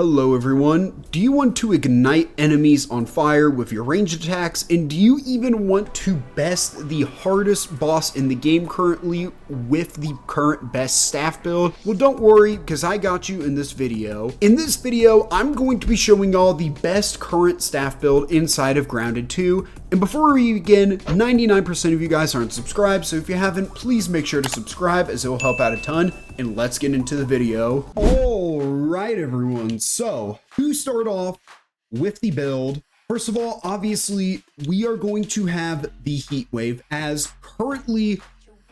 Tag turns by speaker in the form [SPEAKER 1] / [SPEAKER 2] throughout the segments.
[SPEAKER 1] Hello everyone, do you want to ignite enemies on fire with your ranged attacks, and do you even want to best the hardest boss in the game currently with the current best staff build? Well, don't worry, because I got you in this video. In this video, I'm going to be showing y'all the best current staff build inside of Grounded 2, and before we begin, 99% of you guys aren't subscribed, so if you haven't, please make sure to subscribe as it will help out a ton, and let's get into the video. Alright everyone, so to start off with the build, first of all, obviously, we are going to have the Heat Wave, as currently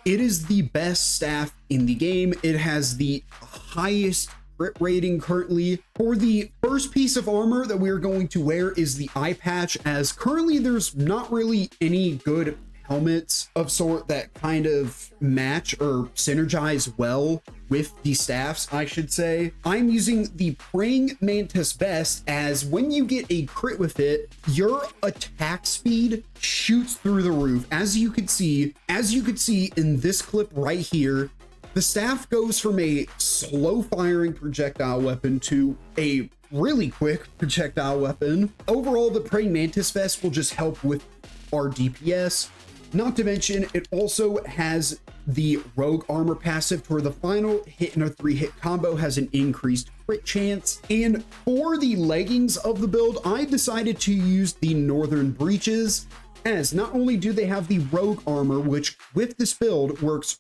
[SPEAKER 1] it is the best staff in the game. It has the highest crit rating currently. For the first piece of armor that we are going to wear is the eye patch, as currently there's not really any good helmets of sort that kind of match or synergize well with the staffs, I should say. I'm using the Praying Mantis vest, as when you get a crit with it, your attack speed shoots through the roof. As you could see in this clip right here, the staff goes from a slow firing projectile weapon to a really quick projectile weapon. Overall, the Praying Mantis vest will just help with our DPS. Not to mention, it also has the Rogue Armor passive, where the final hit in a 3-hit combo has an increased crit chance. And for the leggings of the build, I decided to use the Northern Breeches, as not only do they have the Rogue Armor, which with this build works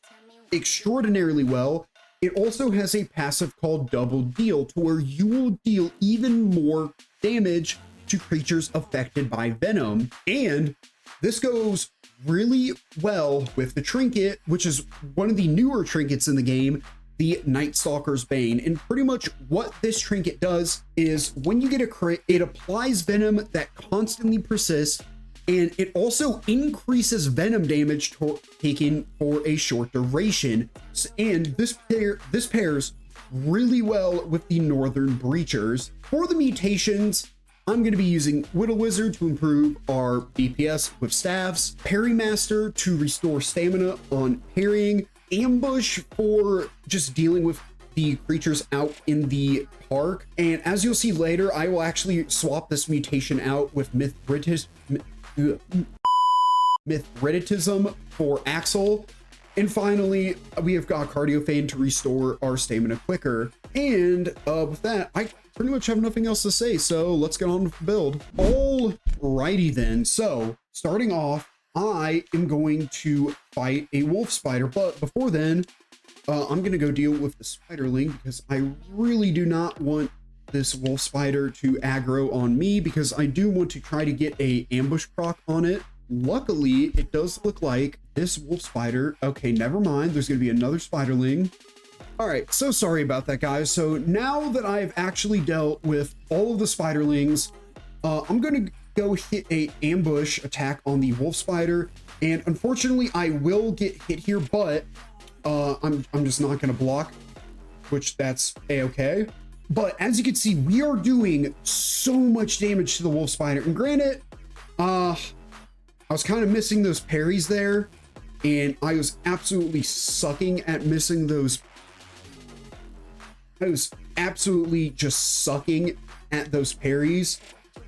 [SPEAKER 1] extraordinarily well, it also has a passive called Double Deal, to where you will deal even more damage to creatures affected by Venom. And this goes really well with the trinket, which is one of the newer trinkets in the game, the Night Stalker's Bane. And pretty much what this trinket does is when you get a crit, it applies venom that constantly persists, and it also increases venom damage taken for a short duration. And this pairs really well with the Northern Breachers. For the mutations, I'm going to be using Whittle Wizard to improve our DPS with staffs, Parry Master to restore stamina on parrying, Ambush for just dealing with the creatures out in the park. And as you'll see later, I will actually swap this mutation out with Mithridatism for Axel. And finally, we have got Cardio Feign to restore our stamina quicker. And with that, I pretty much have nothing else to say, so let's get on with the build. Alrighty then, so starting off, I am going to fight a wolf spider, but before then, I'm gonna go deal with the spiderling, because I really do not want this wolf spider to aggro on me, because I do want to try to get a ambush proc on it. Luckily, it does look like this wolf spider, okay, never mind, there's gonna be another spiderling. All right, so sorry about that, guys. So now that I've actually dealt with all of the spiderlings, I'm gonna go hit a ambush attack on the wolf spider, and unfortunately I will get hit here, but I'm just not gonna block, which that's a-okay. But as you can see, we are doing so much damage to the wolf spider, and granted, I was kind of missing those parries there, and I was absolutely sucking at missing those. I was absolutely just sucking at those parries.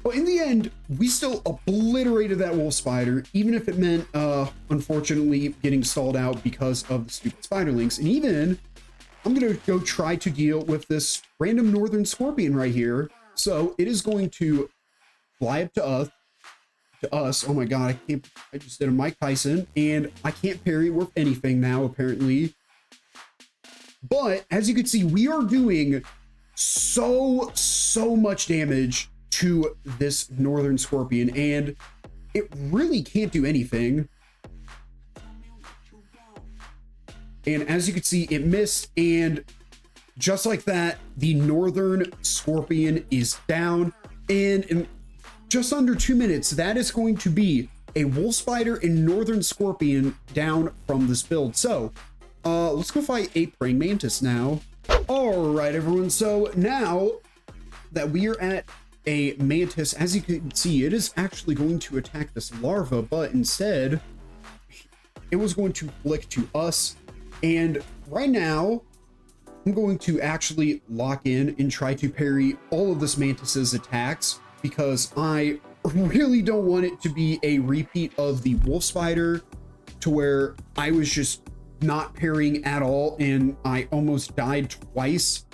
[SPEAKER 1] But in the end, we still obliterated that wolf spider, even if it meant, unfortunately, getting stalled out because of the stupid spiderlings. And even, I'm going to go try to deal with this random northern scorpion right here. So it is going to fly up to us. Oh my god, I just did a Mike Tyson, and I can't parry worth anything now, apparently. But as you can see, we are doing so much damage to this northern scorpion, and it really can't do anything. And as you can see, it missed, and just like that, the northern scorpion is down. And in just under 2 minutes, that is going to be a wolf spider and northern scorpion down from this build. So let's go fight a Praying Mantis now. All right, everyone. So now that we are at a mantis, as you can see, it is actually going to attack this larva, but instead it was going to flick to us. And right now, I'm going to actually lock in and try to parry all of this Mantis's attacks because I really don't want it to be a repeat of the wolf spider to where I was just not parrying at all and I almost died twice.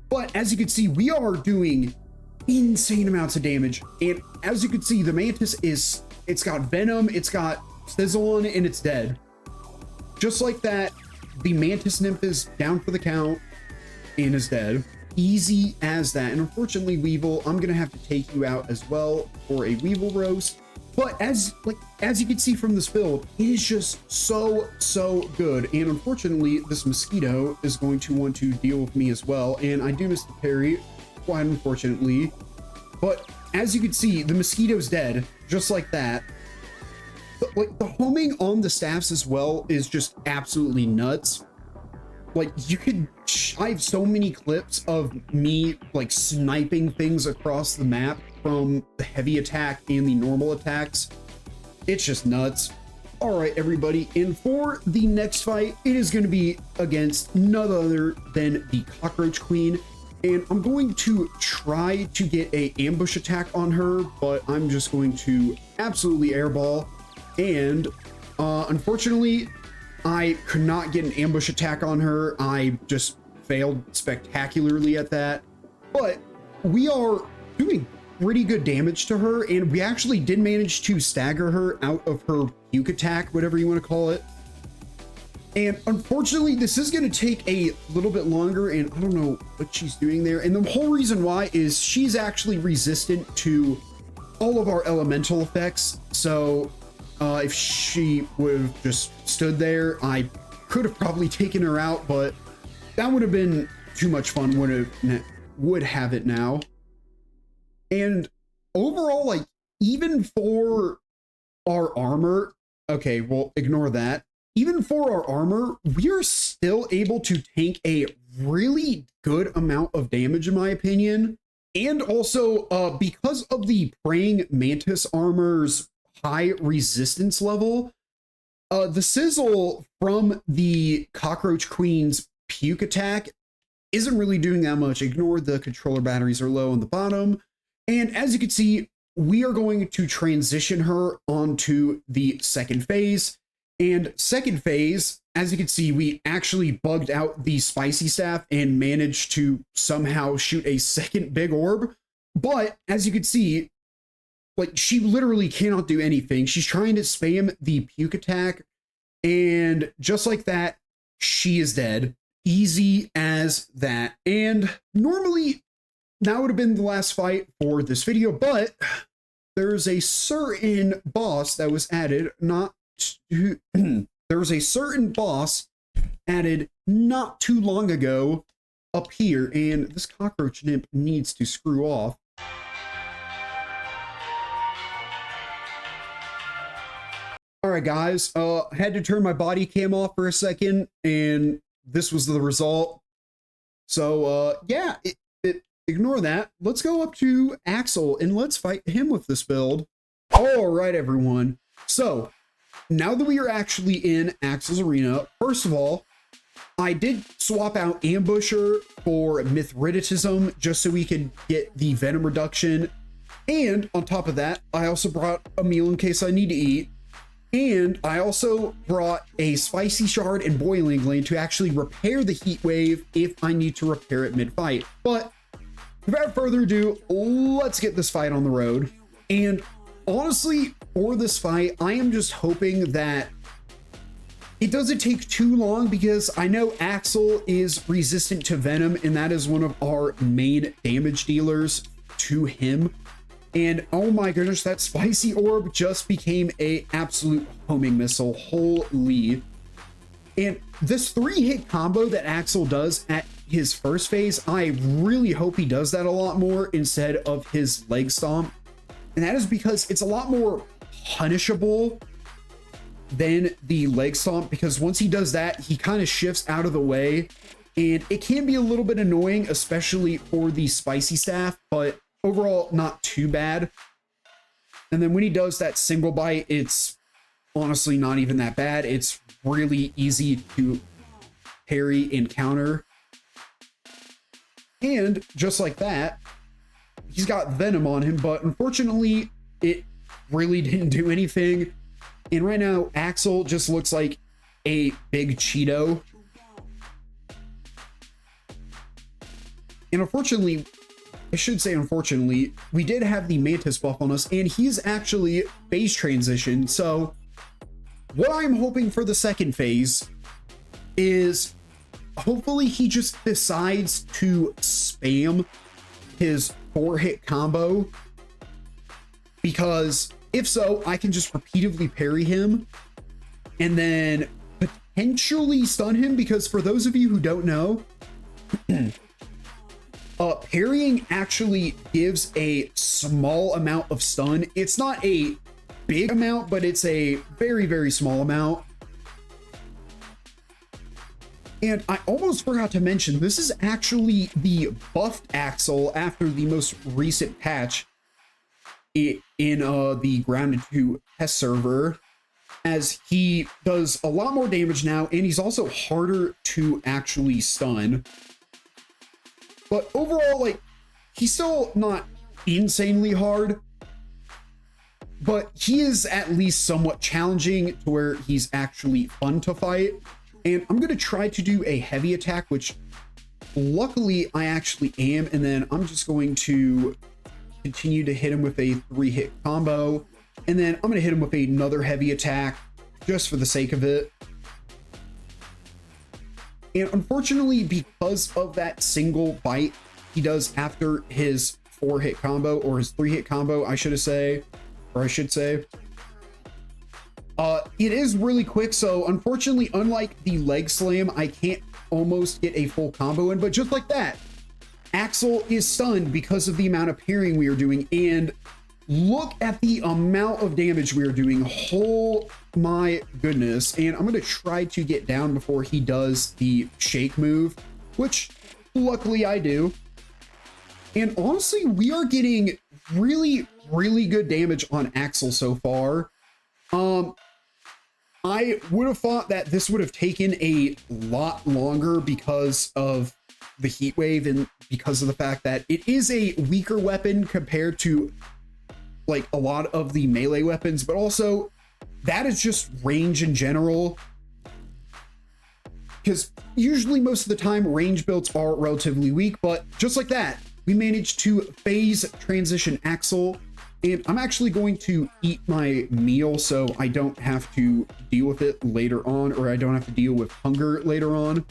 [SPEAKER 1] But as you can see, we are doing insane amounts of damage. And as you can see, the Mantis it's got venom, it's got sizzle on it, and it's dead. Just like that, the Mantis nymph is down for the count and is dead. Easy as that. And unfortunately, Weevil, I'm gonna have to take you out as well for a Weevil roast. But as you can see from this build, it is just so good. And unfortunately, this mosquito is going to want to deal with me as well. And I do miss the parry, quite unfortunately. But as you can see, the mosquito's dead, just like that. But like the homing on the staffs as well is just absolutely nuts. Like I have so many clips of me like sniping things across the map from the heavy attack and the normal attacks. It's just nuts. All right, everybody. And for the next fight, it is going to be against none other than the Cockroach Queen. And I'm going to try to get a ambush attack on her, but I'm just going to absolutely airball. And unfortunately, I could not get an ambush attack on her. I just failed spectacularly at that. But we are doing pretty good damage to her, and we actually did manage to stagger her out of her puke attack, whatever you want to call it. And unfortunately, this is going to take a little bit longer, and I don't know what she's doing there. And the whole reason why is she's actually resistant to all of our elemental effects. So if she would have just stood there, I could have probably taken her out, but that would have been too much fun, would have it now. And overall, like, even for our armor, okay, well, ignore that. Even for our armor, we are still able to tank a really good amount of damage, in my opinion. And also, because of the praying mantis armor's high resistance level, the sizzle from the Cockroach Queen's puke attack isn't really doing that much. Ignore the controller batteries are low on the bottom. And as you can see, we are going to transition her onto the second phase. And second phase, as you can see, we actually bugged out the spicy staff and managed to somehow shoot a second big orb. But as you can see, like, she literally cannot do anything. She's trying to spam the puke attack, and just like that, she is dead. Easy as that. And normally that would have been the last fight for this video, but there's a certain boss that was added there was a certain boss added not too long ago up here, and this cockroach nymph needs to screw off. All right, guys, I had to turn my body cam off for a second, and this was the result. So yeah, ignore that. Let's go up to Axel and let's fight him with this build. All right, everyone. So now that we are actually in Axel's arena, first of all, I did swap out Ambusher for Mithridatism just so we could get the venom reduction. And on top of that, I also brought a meal in case I need to eat. And I also brought a spicy shard and boiling gland to actually repair the heat wave if I need to repair it mid-fight. But without further ado, let's get this fight on the road. And honestly, for this fight, I am just hoping that it doesn't take too long, because I know Axel is resistant to venom, and that is one of our main damage dealers to him. And oh my goodness, that spicy orb just became a absolute homing missile. Holy. And this 3-hit combo that Axel does at his first phase, I really hope he does that a lot more instead of his leg stomp. And that is because it's a lot more punishable than the leg stomp, because once he does that, he kind of shifts out of the way, and it can be a little bit annoying, especially for the spicy staff, but overall not too bad. And then when he does that single bite, it's honestly not even that bad. It's really easy to parry and counter. And just like that, he's got Venom on him, but unfortunately, it really didn't do anything. And right now, Axel just looks like a big Cheeto. And unfortunately, I should say unfortunately, we did have the Mantis buff on us, and he's actually phase transition. So what I'm hoping for the second phase is hopefully he just decides to spam his 4-hit combo, because if so, I can just repeatedly parry him and then potentially stun him, because for those of you who don't know, parrying actually gives a small amount of stun. It's not a big amount, but it's a very, very small amount. And I almost forgot to mention, this is actually the buffed Axel after the most recent patch in the Grounded 2 test server, as he does a lot more damage now, and he's also harder to actually stun. But overall, like, he's still not insanely hard, but he is at least somewhat challenging to where he's actually fun to fight. And I'm going to try to do a heavy attack, which luckily I actually am. And then I'm just going to continue to hit him with a 3-hit combo. And then I'm going to hit him with another heavy attack just for the sake of it. And unfortunately, because of that single bite he does after his 4-hit combo, or his 3-hit combo, I should say, it is really quick. So unfortunately, unlike the leg slam, I can't almost get a full combo in, but just like that, Axel is stunned because of the amount of parrying we are doing. And look at the amount of damage we are doing. Oh my goodness. And I'm going to try to get down before he does the shake move, which luckily I do. And honestly, we are getting really, really good damage on Axel so far. I would have thought that this would have taken a lot longer because of the heat wave and because of the fact that it is a weaker weapon compared to like a lot of the melee weapons, but also that is just range in general, because usually most of the time range builds are relatively weak. But just like that, we managed to phase transition Axel, and I'm actually going to eat my meal so I don't have to deal with it later on, or I don't have to deal with hunger later on.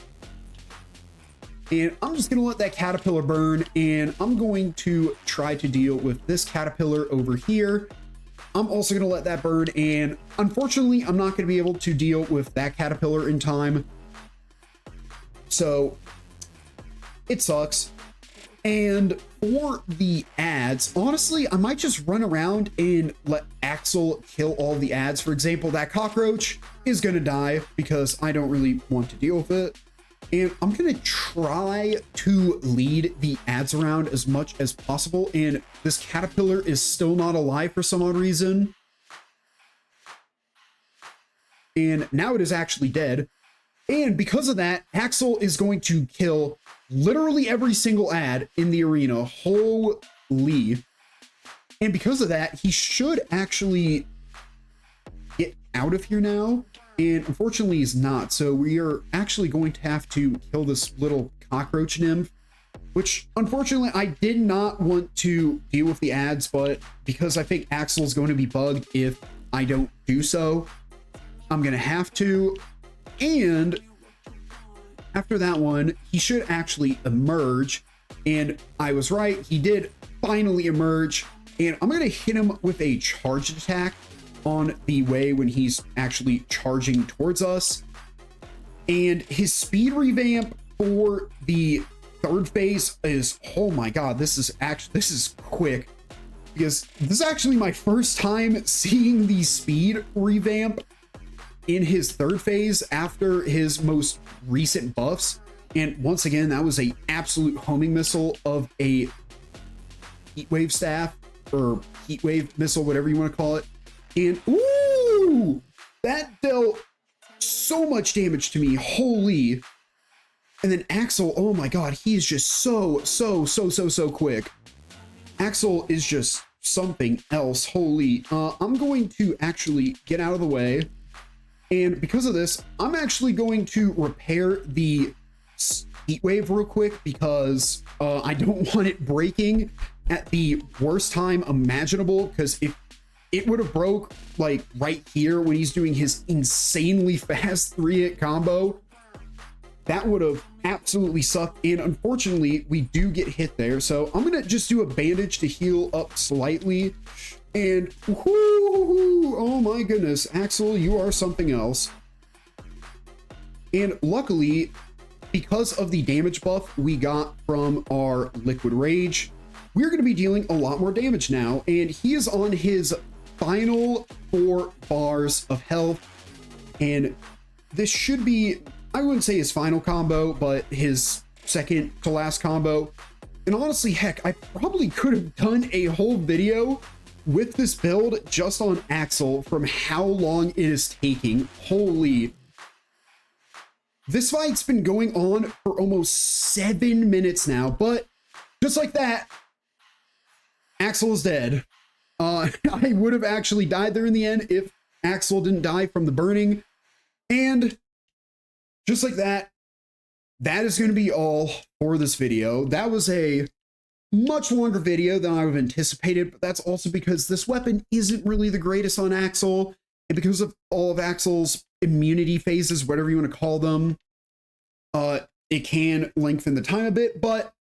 [SPEAKER 1] And I'm just going to let that caterpillar burn, and I'm going to try to deal with this caterpillar over here. I'm also going to let that burn, and unfortunately, I'm not going to be able to deal with that caterpillar in time. So it sucks. And for the ads, honestly, I might just run around and let Axel kill all the ads. For example, that cockroach is going to die because I don't really want to deal with it. And I'm going to try to lead the ads around as much as possible. And this caterpillar is still not alive for some odd reason. And now it is actually dead. And because of that, Axel is going to kill literally every single ad in the arena. Holy. And because of that, he should actually get out of here now. And unfortunately, he's not. So we are actually going to have to kill this little cockroach nymph, which unfortunately I did not want to deal with the ads, but because I think Axel is going to be bugged if I don't do so, I'm going to have to. And after that one, he should actually emerge. And I was right. He did finally emerge. And I'm going to hit him with a charged attack on the way when he's actually charging towards us. And his speed revamp for the third phase is, oh my god, this is quick, because this is actually my first time seeing the speed revamp in his third phase after his most recent buffs. And once again, that was a absolute homing missile of a heat wave staff, or heat wave missile, whatever you want to call it. And ooh, that dealt so much damage to me. Holy. And then Axel, oh my god, he is just so quick. Axel is just something else. Holy, I'm going to actually get out of the way. And because of this, I'm actually going to repair the heat wave real quick because I don't want it breaking at the worst time imaginable, because if it would have broke like right here when he's doing his insanely fast 3-hit combo, that would have absolutely sucked. And unfortunately, we do get hit there. So I'm going to just do a bandage to heal up slightly. And whoo, oh my goodness, Axel, you are something else. And luckily, because of the damage buff we got from our Liquid Rage, we're going to be dealing a lot more damage now. And he is on his final 4 bars of health. And this should be, I wouldn't say his final combo, but his second to last combo. And honestly, heck, I probably could have done a whole video with this build just on Axel from how long it is taking. Holy. This fight's been going on for almost 7 minutes now, but just like that, Axel is dead. I would have actually died there in the end if Axel didn't die from the burning. And just like that, that is going to be all for this video. That was a much longer video than I would have anticipated, but that's also because this weapon isn't really the greatest on Axel, and because of all of Axel's immunity phases, whatever you want to call them, it can lengthen the time a bit. But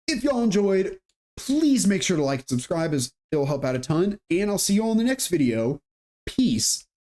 [SPEAKER 1] if y'all enjoyed, please make sure to like and subscribe, as it'll help out a ton, and I'll see you all in the next video. Peace.